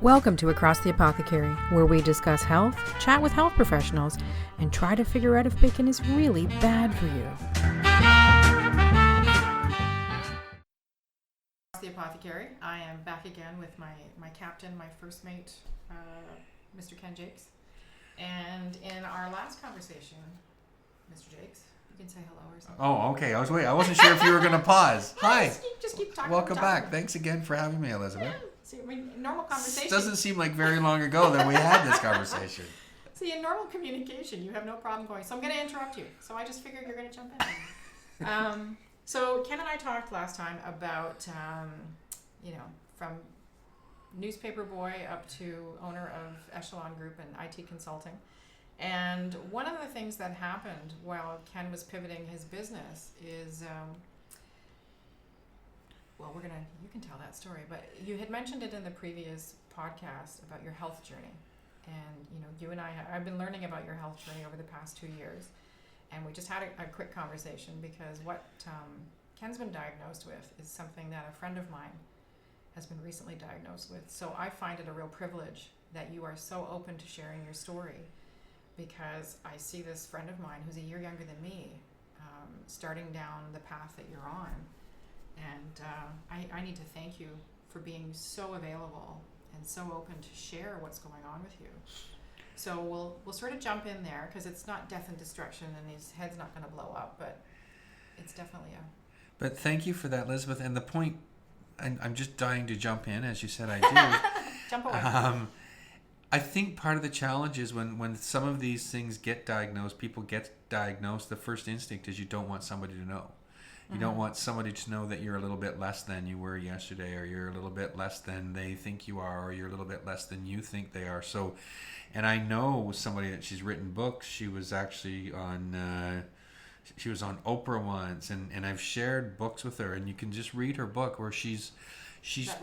Welcome to Across the Apothecary, where we discuss health, chat with health professionals, and try to figure out if bacon is really bad for you. Across the Apothecary, I am back again with my captain, my first mate, Mr. Ken Jaques. And in our last conversation, Mr. Jaques, you can say hello or something. Oh, okay. I wasn't sure if you were going to pause. Hi. Just keep talking. Welcome back. Thanks again for having me, Elizabeth. Yeah. See, I mean, normal conversation. Doesn't seem like very long ago that we had this conversation. See, in normal communication, you have no problem going, so I'm going to interrupt you. So I just figured you're going to jump in. So Ken and I talked last time about, from newspaper boy up to owner of Echelon Group and IT consulting. And one of the things that happened while Ken was pivoting his business is, you can tell that story, but you had mentioned it in the previous podcast about your health journey. And, you and I've been learning about your health journey over the past 2 years. And we just had a quick conversation because what Ken's been diagnosed with is something that a friend of mine has been recently diagnosed with. So I find it a real privilege that you are so open to sharing your story, because I see this friend of mine who's a year younger than me starting down the path that you're on. And I need to thank you for being so available and so open to share what's going on with you. So we'll sort of jump in there, because it's not death and destruction and his head's not going to blow up, but it's definitely But thank you for that, Elizabeth. And the point, I'm just dying to jump in, as you said I do. Jump away. I think part of the challenge is when some of these things get diagnosed, people get diagnosed, the first instinct is you don't want somebody to know. You don't want somebody to know that you're a little bit less than you were yesterday, or you're a little bit less than they think you are, or you're a little bit less than you think they are. So, and I know somebody that she's written books. She was actually on Oprah once, and I've shared books with her, and you can just read her book where she's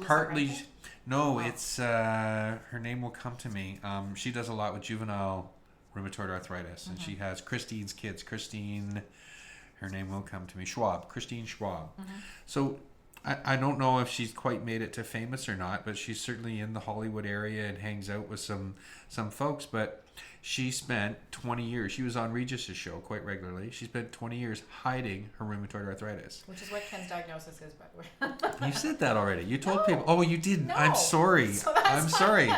partly. No, it's her name will come to me. She does a lot with juvenile rheumatoid arthritis, and she has Christine's kids. Her name will come to me. Christine Schwab. So I don't know if she's quite made it to famous or not, but she's certainly in the Hollywood area and hangs out with some folks. But she spent 20 years. She was on Regis's show quite regularly. She spent 20 years hiding her rheumatoid arthritis. Which is what Ken's diagnosis is, by the way. You said that already. You told people. Oh, you didn't. No. I'm sorry. So I'm sorry.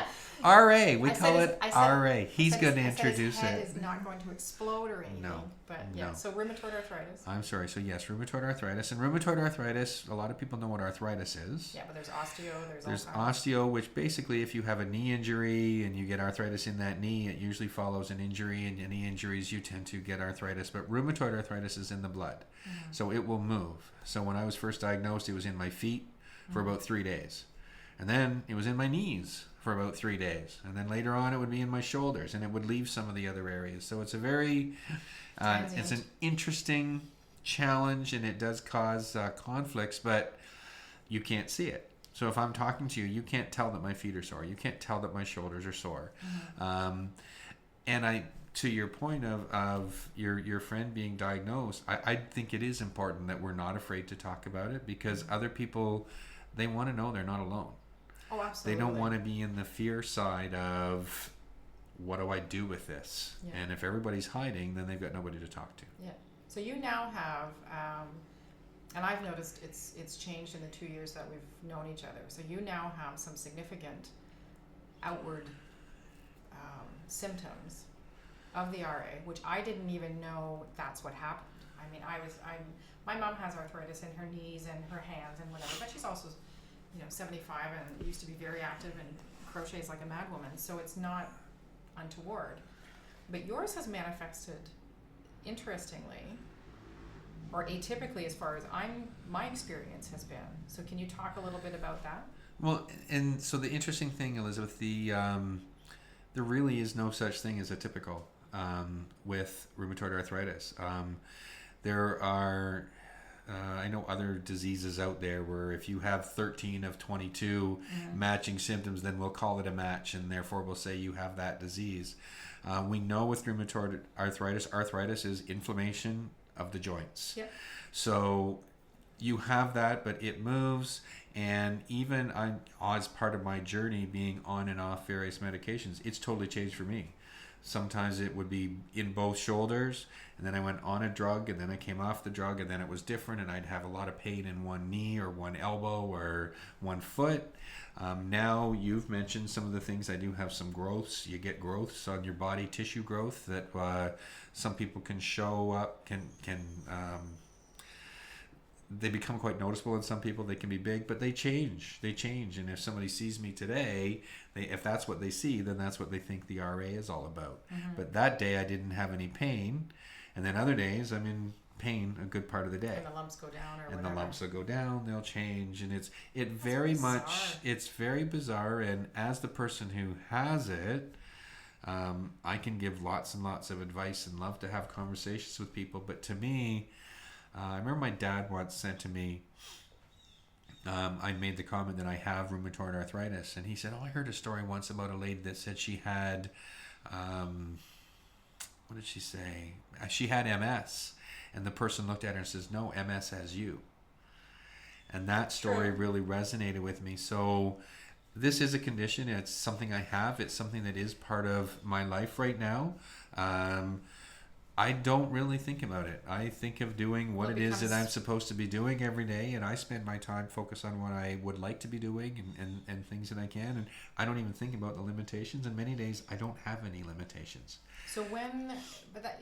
RA. We call it RA. He's going to introduce his head it. is not going to explode or anything. No. But yeah, so rheumatoid arthritis. I'm sorry. So yes, rheumatoid arthritis. And rheumatoid arthritis, a lot of people know what arthritis is. Yeah, but there's osteo. There's osteo, which basically if you have a knee injury and you get arthritis in that knee, it usually follows an injury. And any injuries, you tend to get arthritis. But rheumatoid arthritis is in the blood. So it will move. So when I was first diagnosed, it was in my feet for about 3 days. And then it was in my knees for about 3 days. And then later on, it would be in my shoulders, and it would leave some of the other areas. So it's a very, it's an interesting challenge, and it does cause conflicts, but you can't see it. So if I'm talking to you, you can't tell that my feet are sore. You can't tell that my shoulders are sore. And to your point of your friend being diagnosed, I think it is important that we're not afraid to talk about it, because other people, they want to know they're not alone. Oh, absolutely. They don't want to be in the fear side of, what do I do with this? Yeah. And if everybody's hiding, then they've got nobody to talk to. Yeah. So you now have, and I've noticed it's changed in the 2 years that we've known each other. So you now have some significant outward symptoms of the RA, which I didn't even know that's what happened. I mean, my mom has arthritis in her knees and her hands and whatever, but she's also 75 and used to be very active and crochets like a mad woman, so it's not untoward. But yours has manifested interestingly, or atypically, as far as my experience has been. So can you talk a little bit about that? Well, and so the interesting thing, Elizabeth, there really is no such thing as atypical with rheumatoid arthritis. There are I know other diseases out there where if you have 13 of 22 matching symptoms, then we'll call it a match, and therefore we'll say you have that disease. We know with rheumatoid arthritis is inflammation of the joints. Yep. So you have that, but it moves. And even as part of my journey being on and off various medications, it's totally changed for me. Sometimes it would be in both shoulders, and then I went on a drug, and then I came off the drug, and then it was different, and I'd have a lot of pain in one knee or one elbow or one foot. Now you've mentioned some of the things. I do have some growths. You get growths on your body, tissue growth that some people can show up, they become quite noticeable in some people. They can be big, but they change. And if somebody sees me today, if that's what they see, then that's what they think the RA is all about. Mm-hmm. But that day I didn't have any pain. And then other days I'm in pain a good part of the day. And the lumps go down or and whatever. The lumps will go down, they'll change. And it's very bizarre. And as the person who has it, I can give lots and lots of advice and love to have conversations with people. But to me, I remember my dad once said to me, I made the comment that I have rheumatoid arthritis, and he said, I heard a story once about a lady that said she had, what did she say? She had MS, and the person looked at her and says, no, MS has you. And that story really resonated with me. So this is a condition. It's something I have. It's something that is part of my life right now. I don't really think about it. I think of doing what it is that I'm supposed to be doing every day, and I spend my time focused on what I would like to be doing and things that I can, and I don't even think about the limitations, and many days I don't have any limitations. So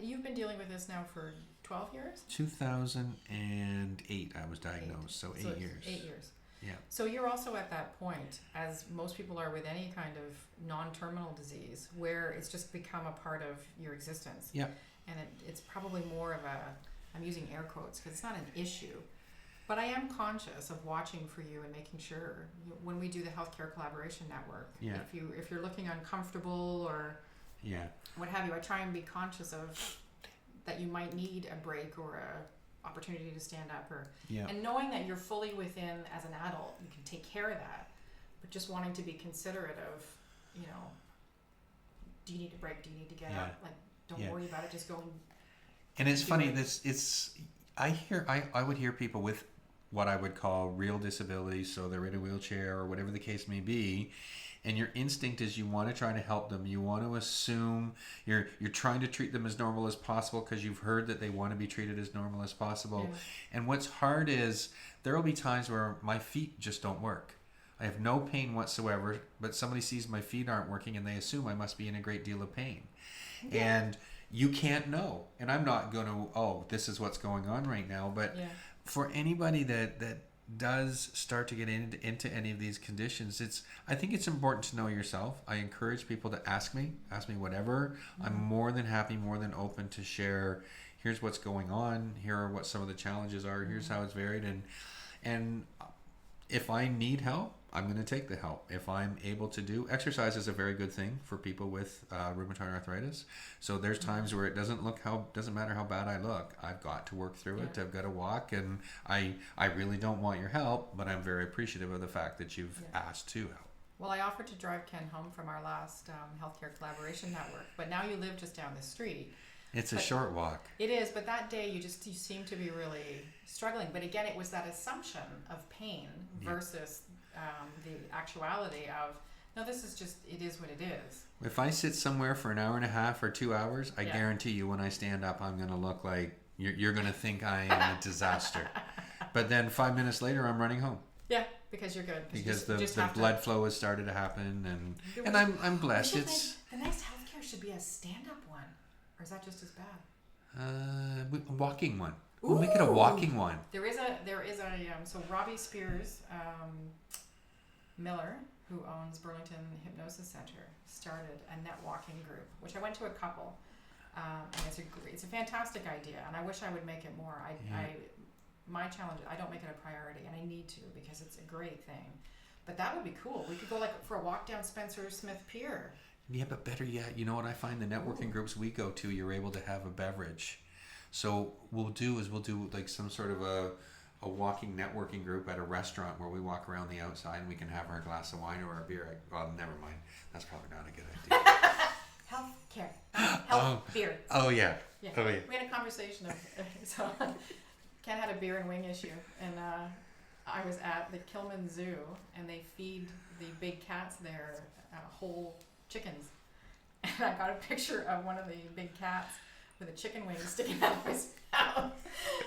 you've been dealing with this now for 12 years? 2008 I was diagnosed, so 8 years. 8 years. Yeah. So you're also at that point, as most people are with any kind of non-terminal disease, where it's just become a part of your existence. Yeah. And it's probably more of I'm using air quotes because it's not an issue, but I am conscious of watching for you and making sure when we do the Healthcare Collaboration Network, if you're looking uncomfortable or what have you, I try and be conscious of that you might need a break or a opportunity to stand up and knowing that you're fully within as an adult, you can take care of that, but just wanting to be considerate of, do you need a break? Do you need to get up? Don't worry about it. Just go and it's funny. I would hear people with what I would call real disabilities, so they're in a wheelchair or whatever the case may be, and your instinct is you want to try to help them. You want to assume you're trying to treat them as normal as possible because you've heard that they want to be treated as normal as possible. Yeah. And what's hard is there will be times where my feet just don't work. I have no pain whatsoever, but somebody sees my feet aren't working and they assume I must be in a great deal of pain. Yeah. And you can't know. And I'm not going to, this is what's going on right now. But for anybody that does start to get into any of these conditions, I think it's important to know yourself. I encourage people to ask me whatever. Mm-hmm. I'm more than happy, more than open to share. Here's what's going on. Here are what some of the challenges are. Mm-hmm. Here's how it's varied. And if I need help, I'm going to take the help. If I'm able to do exercise is a very good thing for people with rheumatoid arthritis. So there's times where it doesn't matter how bad I look. I've got to work through it. I've got to walk, and I really don't want your help, but I'm very appreciative of the fact that you've asked to help. Well, I offered to drive Ken home from our last Healthcare Collaboration Network, but now you live just down the street. It's a short walk. It is, but that day you seem to be really struggling. But again, it was that assumption of pain versus the actuality of, no, this is just, it is what it is. If I sit somewhere for an hour and a half or 2 hours, I guarantee you when I stand up, I'm going to look like, you're going to think I am a disaster. But then 5 minutes later, I'm running home. Yeah, because you're good. Because the blood flow has started to happen, and I'm blessed. The next healthcare should be a stand-up one. Or is that just as bad? A walking one. We'll make it a walking one. There is a so Robbie Spears Miller, who owns Burlington Hypnosis Center, started a net walking group, which I went to a couple, and it's a fantastic idea, and I wish I would make it more. My challenge, I don't make it a priority, and I need to because it's a great thing. But that would be cool. We could go for a walk down Spencer Smith Pier. Yeah, but better yet, you know what I find? The networking groups we go to, you're able to have a beverage. So we'll do like some sort of a walking networking group at a restaurant where we walk around the outside and we can have our glass of wine or our beer. Well, never mind. That's probably not a good idea. Health beer. Oh yeah. Oh yeah. We had a conversation of Ken had a beer and wing issue, and I was at the Kilman Zoo, and they feed the big cats there whole chickens, and I got a picture of one of the big cats with a chicken wing sticking out of his mouth.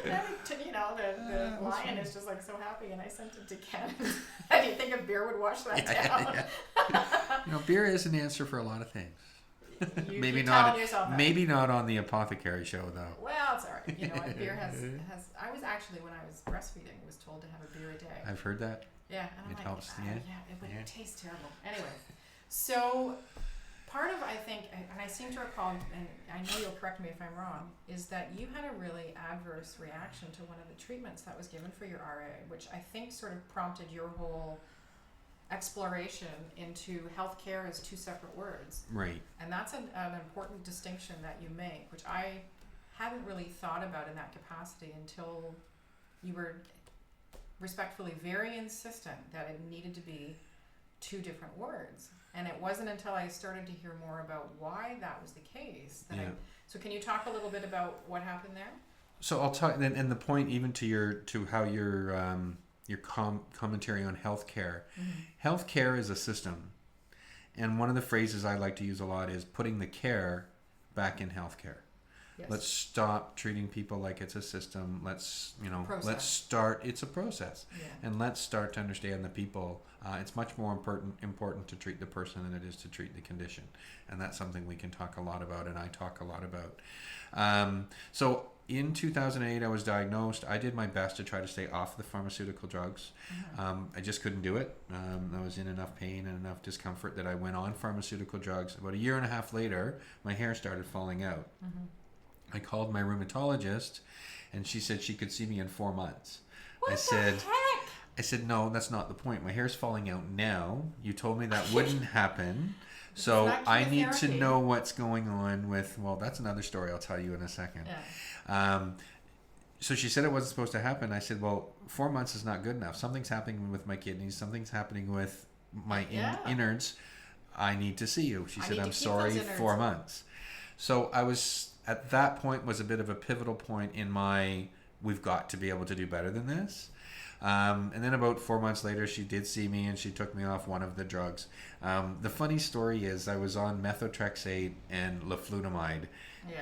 And the lion is just like so happy, and I sent it to Ken. How do you think a beer would wash that down? Yeah. Beer is an answer for a lot of things. Maybe not. Maybe not on the apothecary show though. Well, it's alright. You know what? Beer has. I was actually, when I was breastfeeding, was told to have a beer a day. I've heard that. Yeah, and I'm helps. it tastes terrible. Anyway, so part of, I think, and I seem to recall, and I know you'll correct me if I'm wrong, is that you had a really adverse reaction to one of the treatments that was given for your RA, which I think sort of prompted your whole exploration into healthcare as two separate words. Right. And that's an important distinction that you make, which I hadn't really thought about in that capacity until you were respectfully very insistent that it needed to be two different words. And it wasn't until I started to hear more about why that was the case that so can you talk a little bit about what happened there? So I'll talk, and the point even to how your commentary on healthcare. Mm-hmm. Healthcare is a system, and one of the phrases I like to use a lot is putting the care back in healthcare. Yes. Let's stop treating people like it's a system. Let's start. It's a process, and let's start to understand the people. It's much more important to treat the person than it is to treat the condition, and that's something we can talk a lot about, and I talk a lot about. So in 2008, I was diagnosed. I did my best to try to stay off the pharmaceutical drugs. Mm-hmm. I just couldn't do it. I was in enough pain and enough discomfort that I went on pharmaceutical drugs. About a year and a half later, my hair started falling out. Mm-hmm. I called my rheumatologist, and she said she could see me in 4 months. What the heck? I said, no, that's not the point. My hair's falling out now. You told me that wouldn't happen. So I need to know what's going on with, well, that's another story I'll tell you in a second. Yeah. So she said it wasn't supposed to happen. I said, well, 4 months is not good enough. Something's happening with my kidneys. Something's happening with my innards. I need to see you. She said, I'm sorry, 4 months. So I was, at that point, was a bit of a pivotal point in my, we've got to be able to do better than this. And then about 4 months later, she did see me and she took me off one of the drugs. The funny story is I was on methotrexate and leflunomide,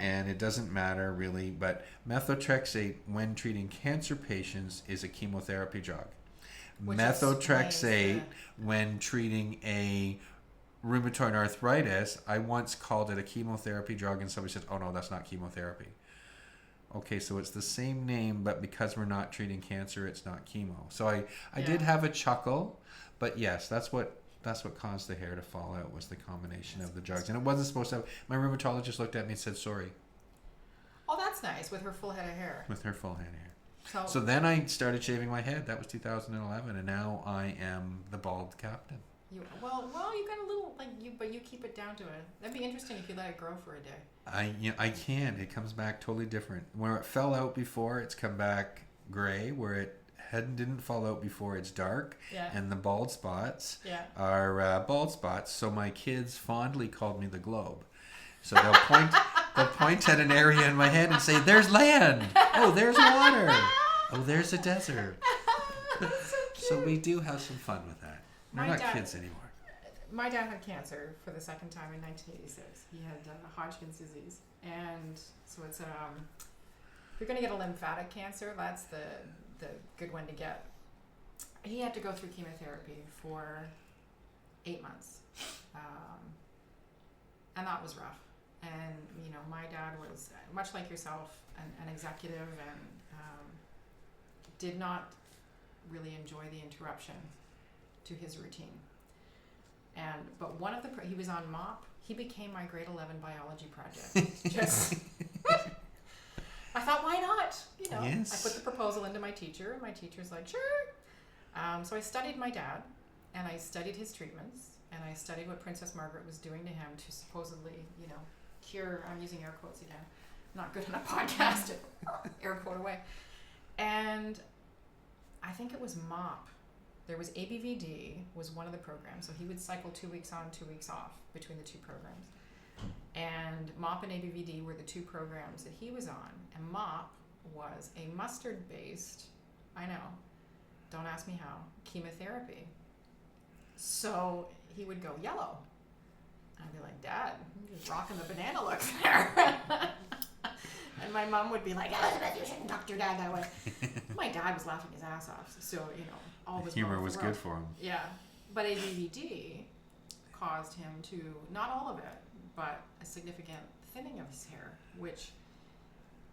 and it doesn't matter really, but methotrexate when treating cancer patients is a chemotherapy drug. Methotrexate when treating a rheumatoid arthritis, I once called it a chemotherapy drug and somebody said, oh no, that's not chemotherapy. Okay, so it's the same name, but because we're not treating cancer, it's not chemo. So I did have a chuckle, but yes, that's what caused the hair to fall out, was the combination of the drugs. And it wasn't supposed to have, my rheumatologist looked at me and said, sorry. Oh, that's nice, with her full head of hair. With her full head of hair. So then I started shaving my head. That was 2011, and now I am the bald captain. Well, you got a little, but you keep it down to it. That'd be interesting if you let it grow for a day. I can. It comes back totally different. Where it fell out before, it's come back gray. Where it didn't fall out before, it's dark. Yeah. And the bald spots are bald spots. So my kids fondly called me the globe. So they'll point at an area in my head and say, "There's land. Oh, there's water. Oh, there's a desert." So we do have some fun with that. We're not kids anymore. My dad had cancer for the second time in 1986. He had Hodgkin's disease, and so it's if you're going to get a lymphatic cancer, that's the good one to get. He had to go through chemotherapy for 8 months, and that was rough. And my dad was much like yourself, an executive, and did not really enjoy the interruption to his routine. But one of he was on MOP. He became my grade 11 biology project. Just, I thought, why not? Yes. I put the proposal into my teacher, and my teacher's like, sure. So I studied my dad, and I studied his treatments, and I studied what Princess Margaret was doing to him to supposedly, cure. I'm using air quotes again. Not good in a podcast. Air quote away. And I think it was MOP. There was ABVD was one of the programs, so he would cycle 2 weeks on, 2 weeks off between the two programs. And MOP and ABVD were the two programs that he was on, and MOP was a mustard-based, I know, don't ask me how, chemotherapy. So he would go yellow. I'd be like, Dad, you're just rocking the banana look there. And my mom would be like, Elizabeth, you shouldn't talk to your dad that way. My dad was laughing his ass off. So, all was humor was good for him. Yeah. But a DVD caused him to, not all of it, but a significant thinning of his hair, which,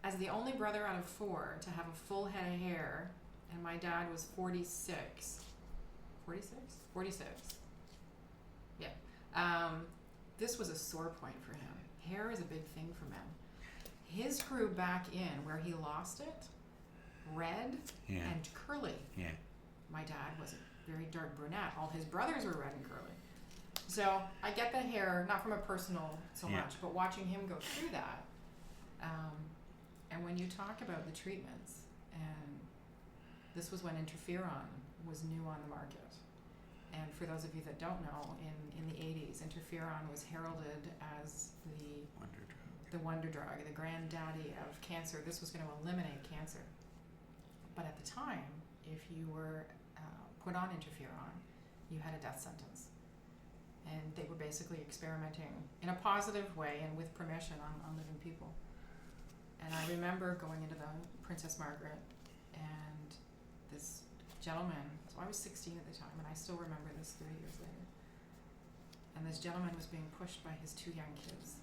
as the only brother out of 4 to have a full head of hair, and my dad was 46. 46? 46. Yeah. This was a sore point for him. Hair is a big thing for men. His grew back in where he lost it, red and curly. Yeah. My dad was a very dark brunette. All his brothers were red and curly. So I get the hair, not from a personal so much, but watching him go through that. And when you talk about the treatments, and this was when interferon was new on the market. And for those of you that don't know, in the 80s, interferon was heralded as the wonder drug, the granddaddy of cancer. This was going to eliminate cancer. But at the time, if you were put on interferon, you had a death sentence. And they were basically experimenting in a positive way and with permission on living people. And I remember going into the Princess Margaret, and this gentleman, so I was 16 at the time, and I still remember this 30 years later. And this gentleman was being pushed by his 2 young kids.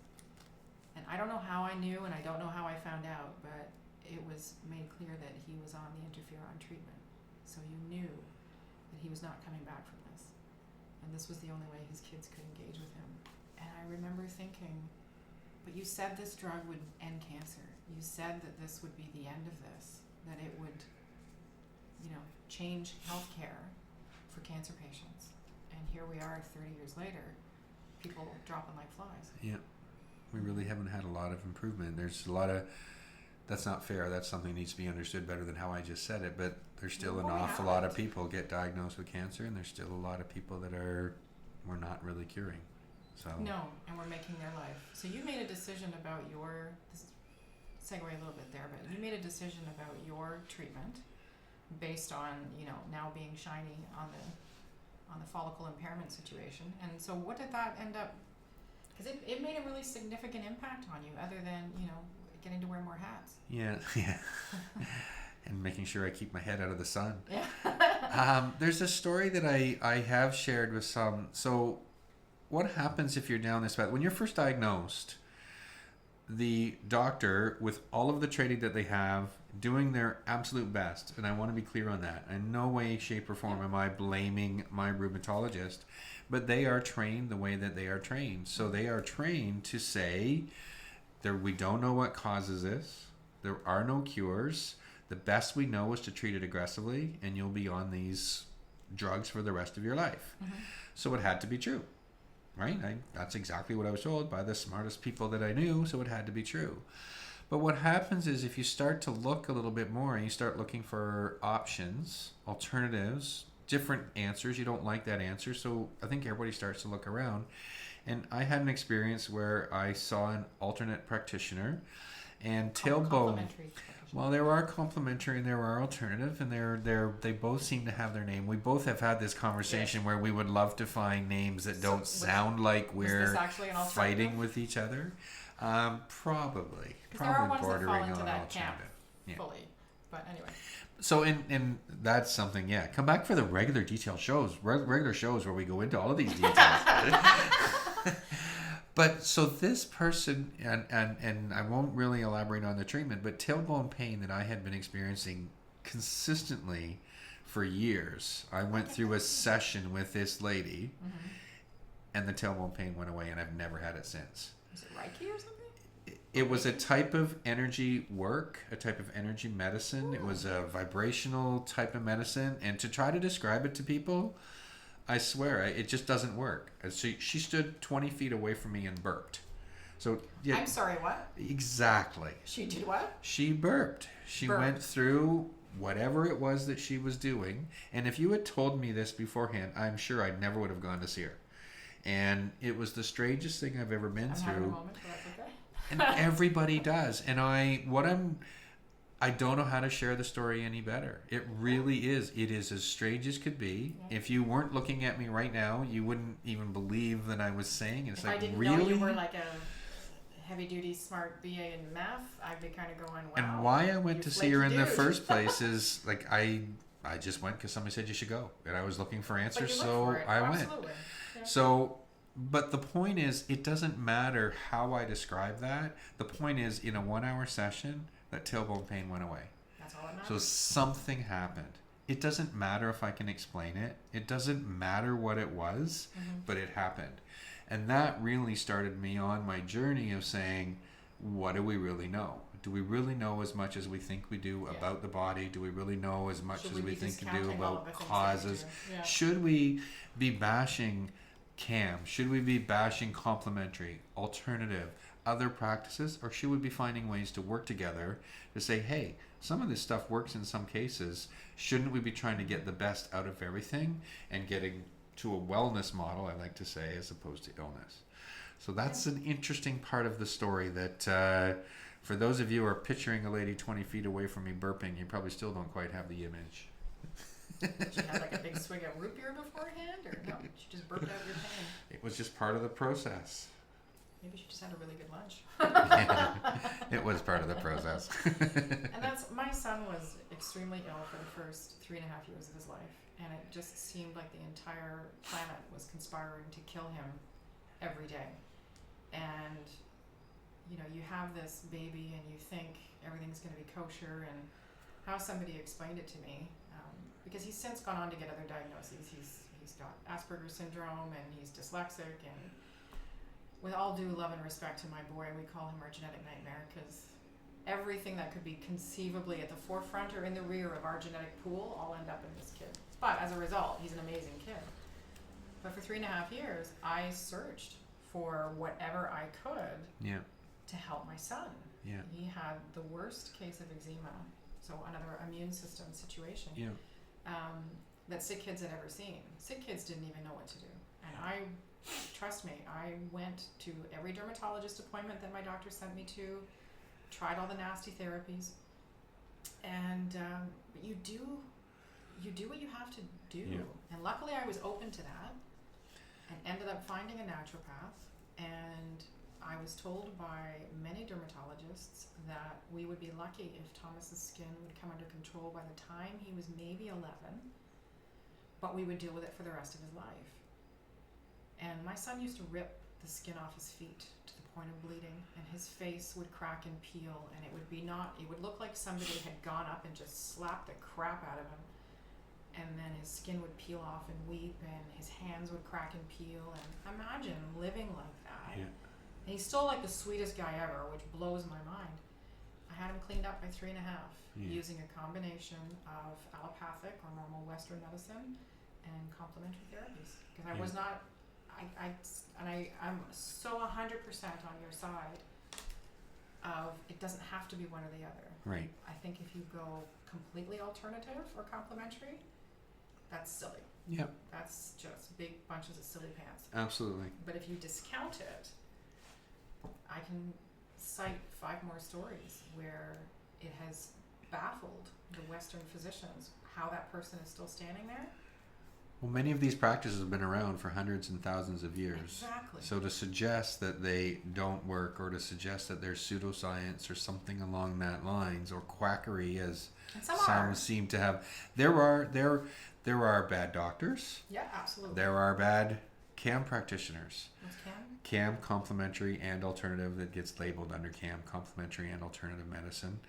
And I don't know how I knew, and I don't know how I found out, but it was made clear that he was on the interferon treatment. So you knew that he was not coming back from this. And this was the only way his kids could engage with him. And I remember thinking, but you said this drug would end cancer. You said that this would be the end of this, that it would, change healthcare for cancer patients. And here we are 30 years later, people dropping like flies. Yeah. We really haven't had a lot of improvement. There's a lot of, that's not fair. That's something that needs to be understood better than how I just said it. But there's still an awful lot of people get diagnosed with cancer, and there's still a lot of people that we're not really curing. So no, and we're making their life. So you made a decision about segue a little bit there, but you made a decision about your treatment based on, now being shiny on the follicle impairment situation. And so what did that end up? Because it made a really significant impact on you, other than, getting to wear more hats. Yeah. And making sure I keep my head out of the sun. Yeah. There's a story that I have shared with some. So what happens if you're down this path? When you're first diagnosed, the doctor, with all of the training that they have, doing their absolute best, and I want to be clear on that. In no way, shape, or form am I blaming my rheumatologist, but they are trained the way that they are trained. So they are trained to say, we don't know what causes this. There are no cures. The best we know is to treat it aggressively, and you'll be on these drugs for the rest of your life. Mm-hmm. So it had to be true, right? That's exactly what I was told by the smartest people that I knew, so it had to be true. But what happens is, if you start to look a little bit more and you start looking for options, alternatives, different answers, you don't like that answer, so I think everybody starts to look around. And I had an experience where I saw an alternate practitioner, and tailbone. Well, there are complementary and there are alternative, and they both seem to have their name. We both have had this conversation where we would love to find names that don't sound like we're fighting with each other. Probably there are ones bordering that fall into on that alternative. Camp fully, but anyway. So and that's something. Yeah, come back for the regular detailed shows, regular shows where we go into all of these details. But so this person, and I won't really elaborate on the treatment, but tailbone pain that I had been experiencing consistently for years. I went through a session with this lady, and the tailbone pain went away, and I've never had it since. Is it Reiki or something? It was a type of energy work, a type of energy medicine. Ooh. It was a vibrational type of medicine, and to try to describe it to people, I swear, it just doesn't work. She stood 20 feet away from me and burped. So yeah. I'm sorry, what? Exactly. She did what? She burped. She went through whatever it was that she was doing. And if you had told me this beforehand, I'm sure I never would have gone to see her. And it was the strangest thing I've ever been through. Having a moment, but that's okay. And everybody does. And I don't know how to share the story any better. It really is. It is as strange as could be. Yeah. If you weren't looking at me right now, you wouldn't even believe that I was saying it. It's If like, I didn't really? know you were like a heavy-duty smart BA in math, I'd be kind of going, wow. And why I went you to see her in the flaky dude. first place is like I just went because somebody said you should go, and I was looking for But answers, you so went for it. I went. Absolutely. Yeah. So, but the point is, it doesn't matter how I describe that. The point is, in a 1 hour session, that tailbone pain went away. That's all that matters. So something happened. It doesn't matter if I can explain it. It doesn't matter what it was, but it happened. And that really started me on my journey of saying, what do we really know? Do we really know as much as we think we do about the body? Do we really know as much as we think we do about causes? Yeah. Should we be bashing CAM? Should we be bashing complementary, alternative, other practices? Or should we be finding ways to work together to say, hey, some of this stuff works in some cases. Shouldn't we be trying to get the best out of everything and getting to a wellness model, I like to say, as opposed to illness? So that's an interesting part of the story that for those of you who are picturing a lady 20 feet away from me burping, you probably still don't quite have the image. Did you have like a big swig of root beer beforehand, or no? She just burped out your pain. It was just part of the process. Maybe she just had a really good lunch. It was part of the process. And that's, my son was extremely ill for the first 3.5 years of his life, and it just seemed like the entire planet was conspiring to kill him every day. And you know, you have this baby and you think everything's going to be kosher, and how somebody explained it to me, because he's since gone on to get other diagnoses. He's got Asperger's syndrome and he's dyslexic, and with all due love and respect to my boy, we call him our genetic nightmare, because everything that could be conceivably at the forefront or in the rear of our genetic pool all end up in this kid. But as a result, he's an amazing kid. But for 3.5 years, I searched for whatever I could to help my son. Yeah. He had the worst case of eczema, so another immune system situation that sick kids had ever seen. Sick kids didn't even know what to do. And trust me, I went to every dermatologist appointment that my doctor sent me to, tried all the nasty therapies, and you do what you have to do. Yeah. And luckily I was open to that and ended up finding a naturopath, and I was told by many dermatologists that we would be lucky if Thomas's skin would come under control by the time he was maybe 11, but we would deal with it for the rest of his life. And my son used to rip the skin off his feet to the point of bleeding, and his face would crack and peel, and it would look like somebody had gone up and just slapped the crap out of him. And then his skin would peel off and weep, and his hands would crack and peel, and imagine living like that. Yeah. And he's still like the sweetest guy ever, which blows my mind. I had him cleaned up by 3.5 using a combination of allopathic or normal Western medicine and complementary therapies. Because I was not, I'm so 100% on your side of it doesn't have to be one or the other. Right. I think if you go completely alternative or complementary, that's silly. Yep. That's just big bunches of silly pants. Absolutely. But if you discount it, I can cite 5 more stories where it has baffled the Western physicians how that person is still standing there. Well, many of these practices have been around for hundreds and thousands of years. Exactly. So to suggest that they don't work, or to suggest that there's pseudoscience or something along that lines, or quackery, as some seem to have, there are bad doctors. Yeah, absolutely. There are bad CAM practitioners. What's CAM? CAM, complementary and alternative, that gets labeled under CAM, complementary and alternative medicine.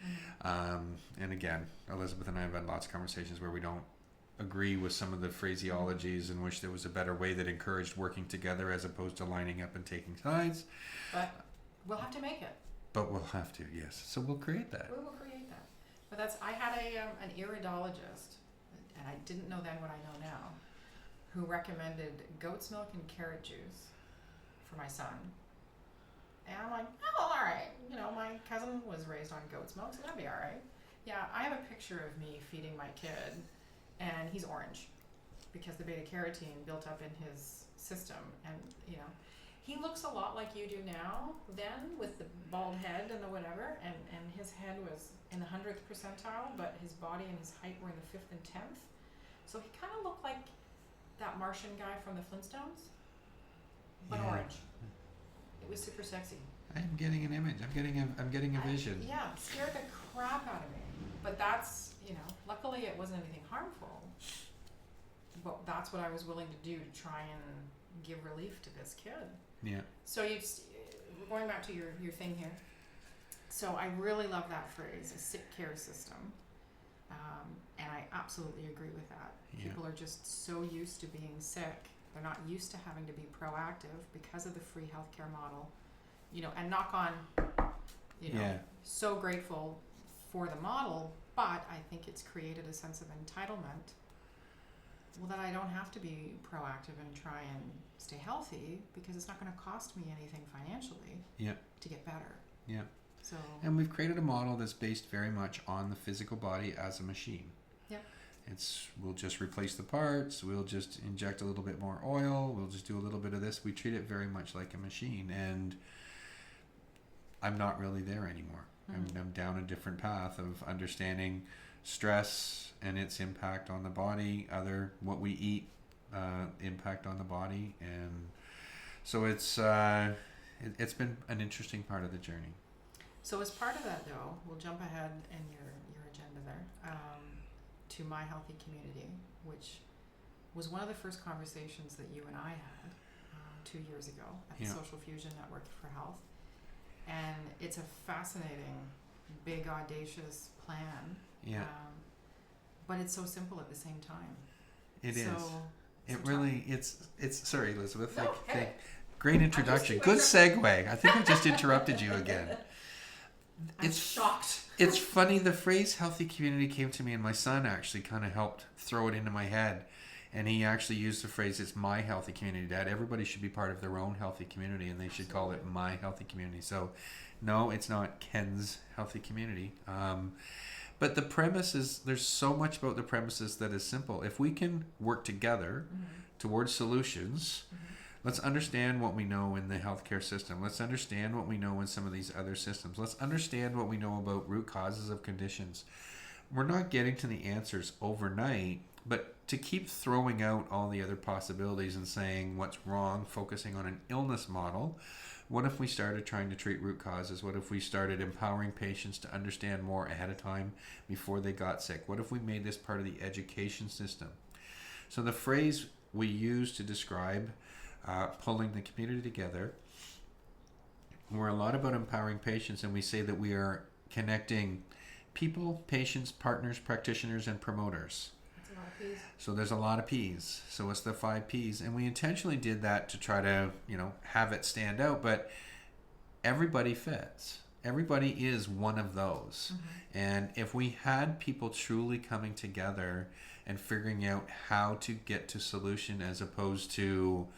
And again, Elizabeth and I have had lots of conversations where we don't agree with some of the phraseologies and wish there was a better way that encouraged working together as opposed to lining up and taking sides. But we'll have to make it. But we'll have to, yes. So we'll create that. We will create that. But I had an iridologist, and I didn't know then what I know now, who recommended goat's milk and carrot juice for my son. And I'm like, oh, all right. You know, my cousin was raised on goat's milk, so that'd be all right. Yeah, I have a picture of me feeding my kid, and he's orange because the beta carotene built up in his system, and you know, He looks a lot like you do now, then, with the bald head and the whatever, and his head was in the 100th percentile, but his body and his height were in the 5th and 10th. So he kind of looked like that Martian guy from the Flintstones, but orange. It was super sexy. I'm getting an image. I'm getting a vision. Yeah, scared the crap out of me. But that's, luckily it wasn't anything harmful. But that's what I was willing to do to try and give relief to this kid. Yeah. So going back to your thing here. So I really love that phrase, a sick care system. And I absolutely agree with that. Yeah. People are just so used to being sick. They're not used to having to be proactive because of the free healthcare model. And knock on, so grateful for the model, but I think it's created a sense of entitlement. Well, that I don't have to be proactive and try and stay healthy because it's not going to cost me anything financially to get better. Yeah. So. And we've created a model that's based very much on the physical body as a machine. Yep. We'll just replace the parts, we'll just inject a little bit more oil, we'll just do a little bit of this. We treat it very much like a machine, and I'm not really there anymore. I'm down a different path of understanding stress and its impact on the body, what we eat, impact on the body, and so it's been an interesting part of the journey. So as part of that, though, we'll jump ahead in your agenda there to My Healthy Community, which was one of the first conversations that you and I had 2 years ago at the Social Fusion Network for Health. And it's a fascinating, big, audacious plan. Yeah. But it's so simple at the same time. It is. It's sorry, Elizabeth. No, hey. Great introduction. Good segue. I think I just interrupted you again. I'm shocked. It's funny, the phrase healthy community came to me, and my son actually kind of helped throw it into my head. And he actually used the phrase, it's my healthy community, Dad. Everybody should be part of their own healthy community, and they should call it my healthy community. So, no, it's not Ken's healthy community. But the premise is, there's so much about the premises that is simple. If we can work together towards solutions, let's understand what we know in the healthcare system. Let's understand what we know in some of these other systems. Let's understand what we know about root causes of conditions. We're not getting to the answers overnight, but to keep throwing out all the other possibilities and saying what's wrong, focusing on an illness model, what if we started trying to treat root causes? What if we started empowering patients to understand more ahead of time before they got sick? What if we made this part of the education system? So the phrase we use to describe pulling the community together, we're a lot about empowering patients, and we say that we are connecting people, patients, partners, practitioners, and promoters. So there's a lot of P's. So it's the 5 P's. And we intentionally did that to try to, have it stand out. But everybody fits. Everybody is one of those. And if we had people truly coming together and figuring out how to get to solution as opposed to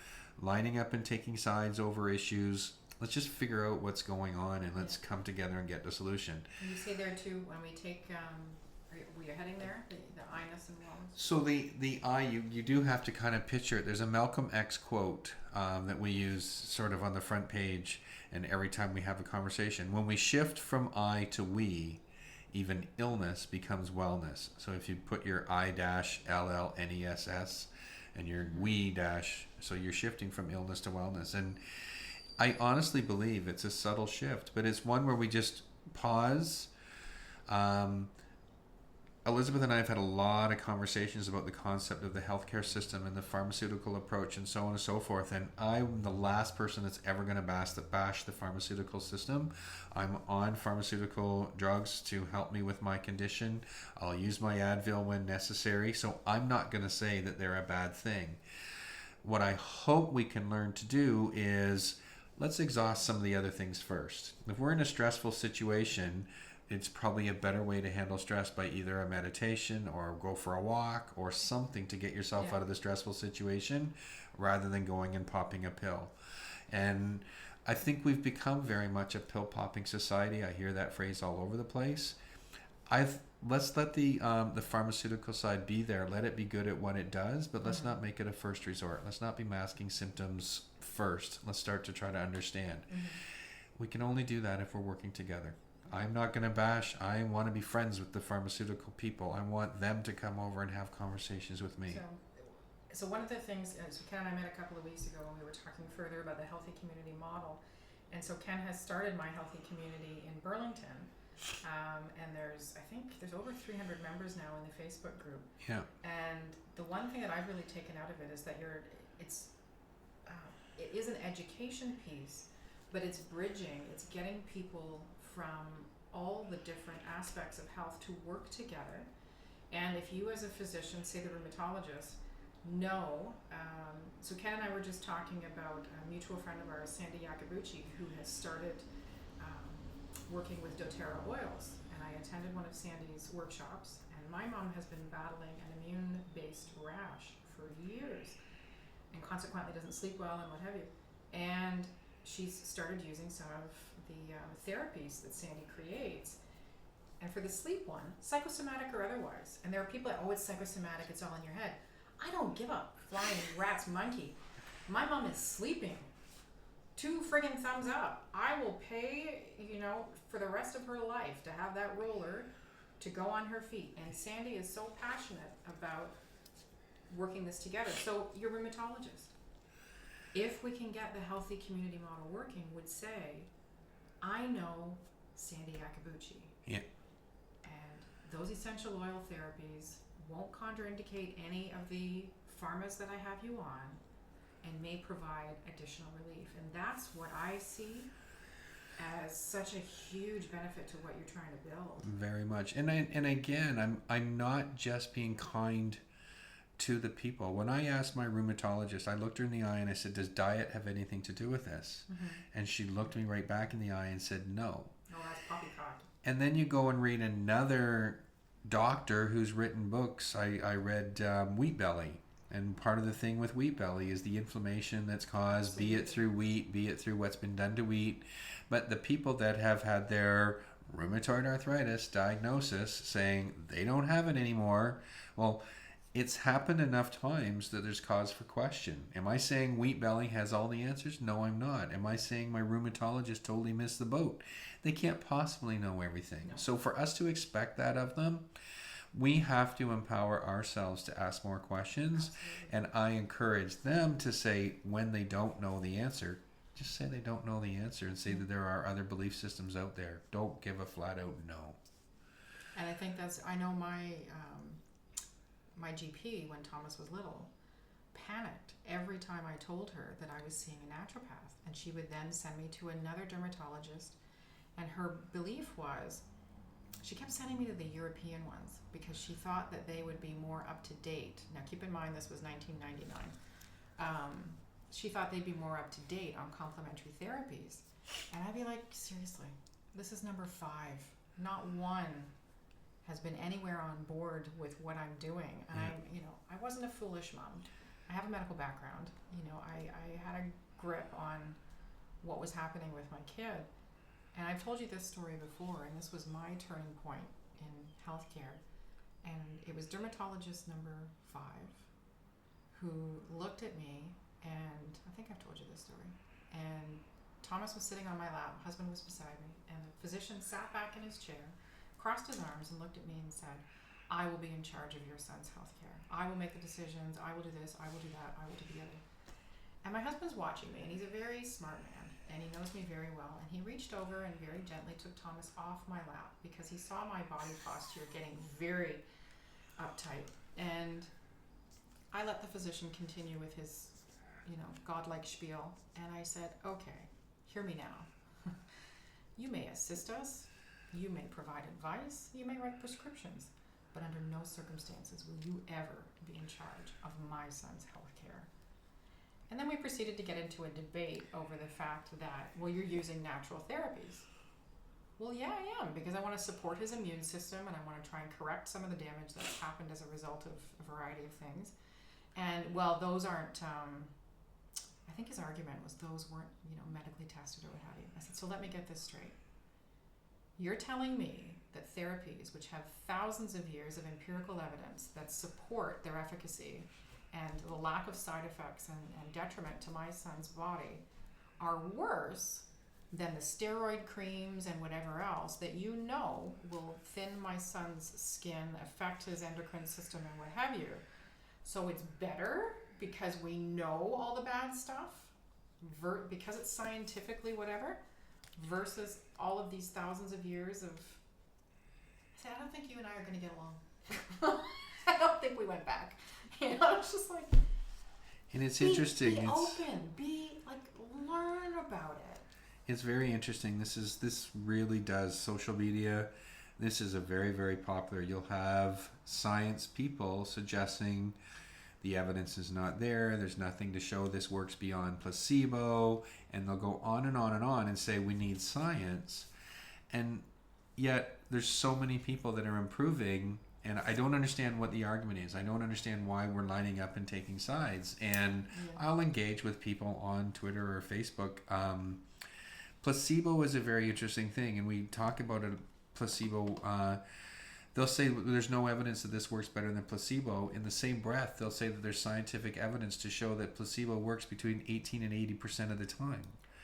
lining up and taking sides over issues, let's just figure out what's going on and let's come together and get the solution. And you say there too, when we take... were you heading there? The I-ness and wellness? So the I, you do have to kind of picture it. There's a Malcolm X quote that we use sort of on the front page, and every time we have a conversation. When we shift from I to we, even illness becomes wellness. So if you put your I-LLNESS and your we dash, so you're shifting from illness to wellness. And I honestly believe it's a subtle shift, but it's one where we just pause. Elizabeth and I have had a lot of conversations about the concept of the healthcare system and the pharmaceutical approach and so on and so forth. And I'm the last person that's ever going to bash the pharmaceutical system. I'm on pharmaceutical drugs to help me with my condition. I'll use my Advil when necessary. So I'm not going to say that they're a bad thing. What I hope we can learn to do is let's exhaust some of the other things first. If we're in a stressful situation, it's probably a better way to handle stress by either a meditation or go for a walk or something to get yourself out of the stressful situation rather than going and popping a pill. And I think we've become very much a pill popping society. I hear that phrase all over the place. let's let the pharmaceutical side be there. Let it be good at what it does, but let's not make it a first resort. Let's not be masking symptoms first. Let's start to try to understand. We can only do that if we're working together. I'm not going to bash. I want to be friends with the pharmaceutical people. I want them to come over and have conversations with me. So one of the things, so Ken and I met a couple of weeks ago and we were talking further about the healthy community model. And so Ken has started My Healthy Community in Burlington. And there's over 300 members now in the Facebook group. Yeah. And the one thing that I've really taken out of it is that it is an education piece, but it's bridging, it's getting people from all the different aspects of health to work together. And if you as a physician, say the rheumatologist, know, so Ken and I were just talking about a mutual friend of ours, Sandy Yakabuchi, who has started working with doTERRA oils, and I attended one of Sandy's workshops, and my mom has been battling an immune-based rash for years and consequently doesn't sleep well and what have you, and she's started using some of the therapies that Sandy creates, and for the sleep one, psychosomatic or otherwise, and there are people that, it's psychosomatic, it's all in your head. I don't give up flying rat's monkey. My mom is sleeping. 2 friggin' thumbs up. I will pay, for the rest of her life to have that roller to go on her feet. And Sandy is so passionate about working this together. So your rheumatologist, if we can get the healthy community model working, would say, I know Sandy Yakabuchi. Yeah. And those essential oil therapies won't contraindicate any of the pharmas that I have you on, and may provide additional relief. And that's what I see as such a huge benefit to what you're trying to build. Very much. And again, I'm not just being kind to the people. When I asked my rheumatologist, I looked her in the eye and I said, does diet have anything to do with this? And she looked me right back in the eye and said, no. Oh, that's poppycock. And then you go and read another doctor who's written books. I read Wheat Belly. And part of the thing with wheat belly is the inflammation that's caused, be it through wheat, be it through what's been done to wheat. But the people that have had their rheumatoid arthritis diagnosis saying they don't have it anymore, well, it's happened enough times that there's cause for question. Am I saying wheat belly has all the answers? No, I'm not. Am I saying my rheumatologist totally missed the boat? They can't possibly know everything. No. So for us to expect that of them, we have to empower ourselves to ask more questions. Absolutely. And I encourage them to say, when they don't know the answer, just say they don't know the answer and say that there are other belief systems out there. Don't give a flat out no. And I think I know my GP, when Thomas was little, panicked every time I told her that I was seeing a naturopath. And she would then send me to another dermatologist. And her belief was, she kept sending me to the European ones because she thought that they would be more up to date. Now, keep in mind, this was 1999. She thought they'd be more up to date on complementary therapies. And I'd be like, seriously, this is number 5. Not one has been anywhere on board with what I'm doing. And I wasn't a foolish mom. I have a medical background. I had a grip on what was happening with my kid. And I've told you this story before, and this was my turning point in healthcare. And it was dermatologist number 5 who looked at me, and I think I've told you this story. And Thomas was sitting on my lap, husband was beside me, and the physician sat back in his chair, crossed his arms, and looked at me and said, I will be in charge of your son's healthcare. I will make the decisions, I will do this, I will do that, I will do the other. And my husband's watching me, and he's a very smart man. And he knows me very well, and he reached over and very gently took Thomas off my lap because he saw my body posture getting very uptight. And I let the physician continue with his, godlike spiel, and I said, okay, hear me now. You may assist us, you may provide advice, you may write prescriptions, but under no circumstances will you ever be in charge of my son's health care. And then we proceeded to get into a debate over the fact that, you're using natural therapies. Well, yeah, I am, because I want to support his immune system and I want to try and correct some of the damage that's happened as a result of a variety of things. And, those aren't, I think his argument was those weren't, medically tested or what have you. I said, so let me get this straight. You're telling me that therapies which have thousands of years of empirical evidence that support their efficacy and the lack of side effects and detriment to my son's body are worse than the steroid creams and whatever else that you know will thin my son's skin, affect his endocrine system and what have you. So it's better because we know all the bad stuff, because it's scientifically whatever, versus all of these thousands of years of... See, I don't think you and I are going to get along. I don't think we went back. You know, it's just like... And it's interesting. Be open. Learn about it. It's very interesting. This really does, social media, this is a very, very popular. You'll have science people suggesting the evidence is not there, there's nothing to show this works beyond placebo, and they'll go on and on and on and say we need science. And yet there's so many people that are improving, and I don't understand what the argument is. I don't understand why we're lining up and taking sides. And I'll engage with people on Twitter or Facebook. Placebo is a very interesting thing, and we talk about a placebo. They'll say there's no evidence that this works better than placebo. In the same breath, they'll say that there's scientific evidence to show that placebo works between 18 and 80% of the time.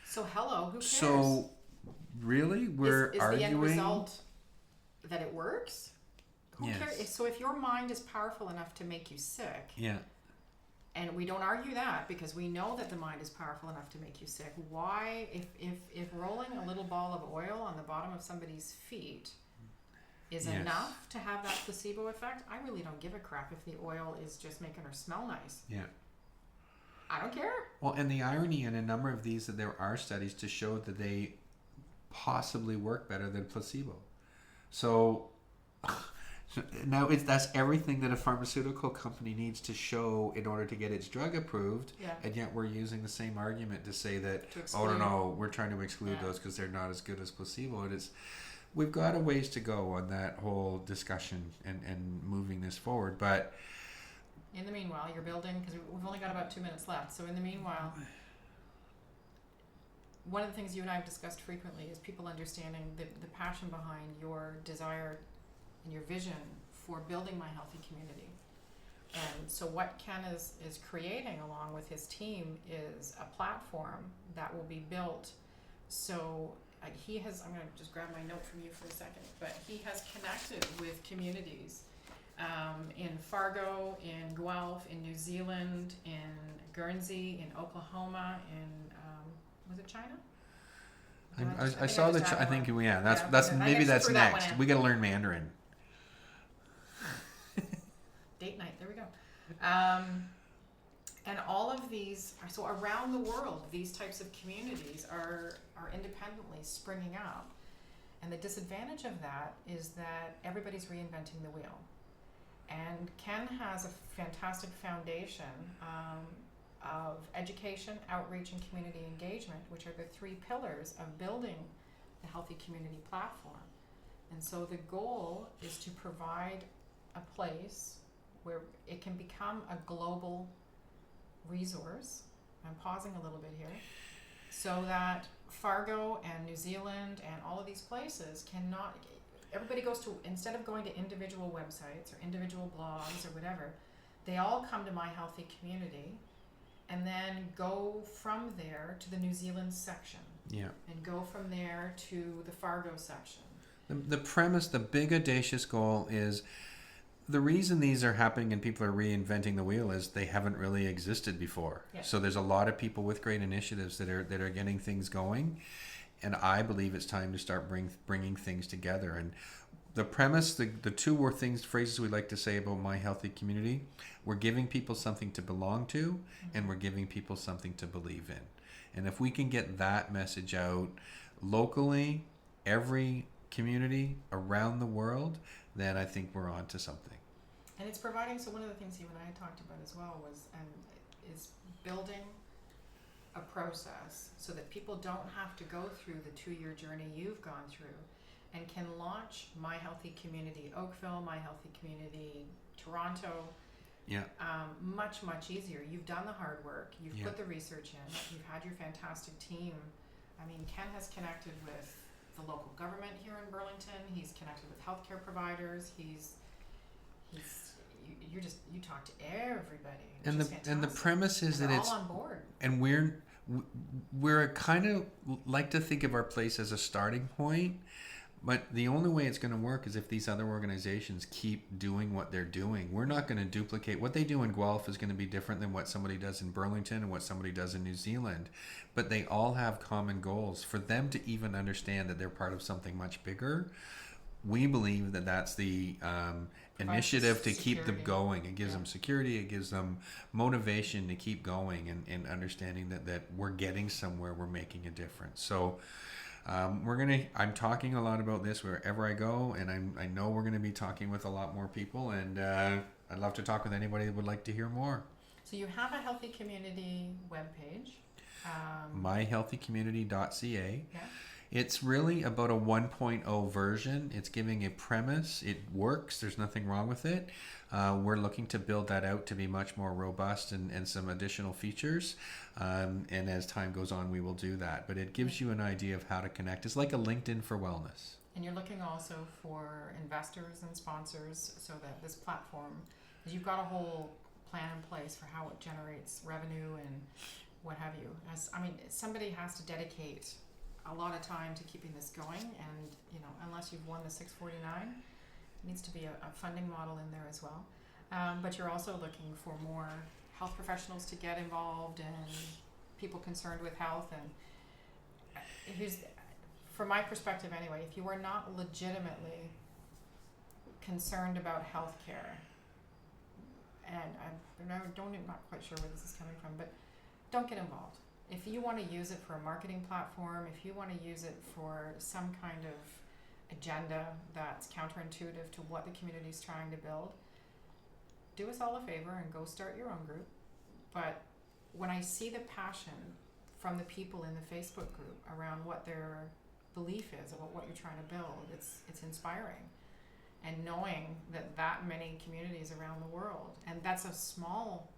So hello, who cares? So really, we're is arguing... the end result that it works? Who Yes. cares? So if your mind is powerful enough to make you sick... Yeah. And we don't argue that because we know that the mind is powerful enough to make you sick. Why, if rolling a little ball of oil on the bottom of somebody's feet is Yes. enough to have that placebo effect, I really don't give a crap if the oil is just making her smell nice. Yeah. I don't care. Well, and the irony in a number of these that there are studies to show that they possibly work better than placebo. So now that's everything that a pharmaceutical company needs to show in order to get its drug approved, and yet we're using the same argument to say that, no, we're trying to exclude those because they're not as good as placebo. And we've got a ways to go on that whole discussion and moving this forward. But in the meanwhile, you're building, because we've only got about 2 minutes left, so in the meanwhile, one of the things you and I have discussed frequently is people understanding the passion behind your desire and your vision for building my healthy community. And so what Ken is creating along with his team is a platform that will be built. So he has, I'm going to just grab my note from you for a second, but he has connected with communities in Fargo, in Guelph, in New Zealand, in Guernsey, in Oklahoma, in, was it China? I saw the. I think that's maybe that's next. We got to learn Mandarin. Date night. There we go. And all of these, so around the world, these types of communities are independently springing up. And the disadvantage of that is that everybody's reinventing the wheel. And Ken has a fantastic foundation of education, outreach, and community engagement, which are the 3 pillars of building the healthy community platform. And so the goal is to provide a place where it can become a global resource. I'm pausing a little bit here. So that Fargo and New Zealand and all of these places cannot... Everybody goes to, instead of going to individual websites or individual blogs or whatever, they all come to My Healthy Community and then go from there to the New Zealand section. Yeah. And go from there to the Fargo section. The premise, the big audacious goal is the reason these are happening and people are reinventing the wheel is they haven't really existed before. Yeah. So there's a lot of people with great initiatives that are getting things going. And I believe it's time to start bringing things together. And the premise, the 2 phrases we like to say about My Healthy Community, we're giving people something to belong to, and we're giving people something to believe in. And if we can get that message out locally, every community around the world, then I think we're on to something. And it's providing, so one of the things you and I talked about as well is building a process so that people don't have to go through the 2-year journey you've gone through and can launch My Healthy Community Oakville, My Healthy Community Toronto, much, much easier. You've done the hard work, you've put the research in, you've had your fantastic team. I mean, Ken has connected with the local government here in Burlington. He's connected with healthcare providers. You talk to everybody. Which is fantastic. And the premise is and that they're it's all on board. and we're kind of like to think of our place as a starting point, but the only way it's going to work is if these other organizations keep doing what they're doing. We're not going to duplicate what they do in Guelph. Is going to be different than what somebody does in Burlington and what somebody does in New Zealand, but they all have common goals. For them to even understand that they're part of something much bigger, we believe that that's the initiative to keep them going. It gives them security. It gives them motivation to keep going and understanding that we're getting somewhere. We're making a difference. So I'm talking a lot about this wherever I go, and I know we're going to be talking with a lot more people, and I'd love to talk with anybody that would like to hear more. So you have a Healthy Community webpage. myhealthycommunity.ca. Yeah. It's really about a 1.0 version. It's giving a premise. It works. There's nothing wrong with it. We're looking to build that out to be much more robust and some additional features. And as time goes on, we will do that. But it gives you an idea of how to connect. It's like a LinkedIn for wellness. And you're looking also for investors and sponsors so that this platform, you've got a whole plan in place for how it generates revenue and what have you. Somebody has to dedicate a lot of time to keeping this going, and unless you've won the 649, it needs to be a funding model in there as well. But you're also looking for more health professionals to get involved and people concerned with health. And from my perspective anyway, if you are not legitimately concerned about healthcare, and I'm not quite sure where this is coming from, but don't get involved. If you want to use it for a marketing platform, if you want to use it for some kind of agenda that's counterintuitive to what the community is trying to build, do us all a favor and go start your own group. But when I see the passion from the people in the Facebook group around what their belief is about what you're trying to build, it's inspiring. And knowing that many communities around the world, and that's a small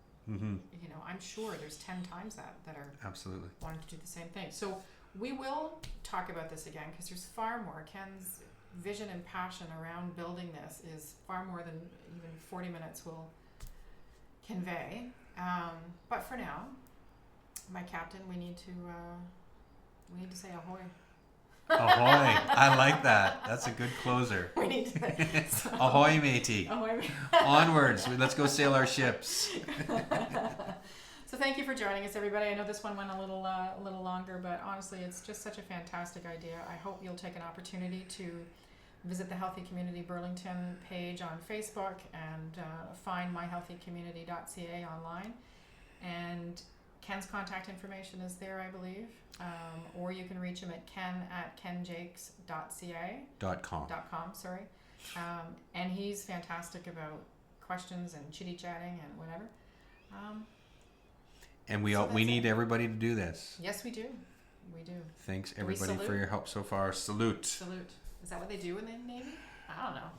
I'm sure there's 10 times that are absolutely wanting to do the same thing. So we will talk about this again because there's far more. Ken's vision and passion around building this is far more than even 40 minutes will convey. But for now, my captain, we need to say ahoy. Ahoy! I like that. That's a good closer. We need to. Ahoy, matey! Ahoy, matey! Onwards! Let's go sail our ships. So thank you for joining us, everybody. I know this one went a little longer, but honestly, it's just such a fantastic idea. I hope you'll take an opportunity to visit the Healthy Community Burlington page on Facebook and find myhealthycommunity.ca online. And Ken's contact information is there, I believe. Or you can reach him at ken@kenjaques.ca. .com, sorry. And he's fantastic about questions and chitty-chatting and whatever. And we need everybody to do this. Yes, we do. We do. Thanks, everybody, for your help so far. Salute. Salute. Is that what they do in the Navy? I don't know.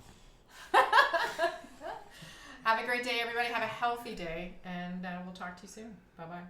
Have a great day, everybody. Have a healthy day, and we'll talk to you soon. Bye-bye.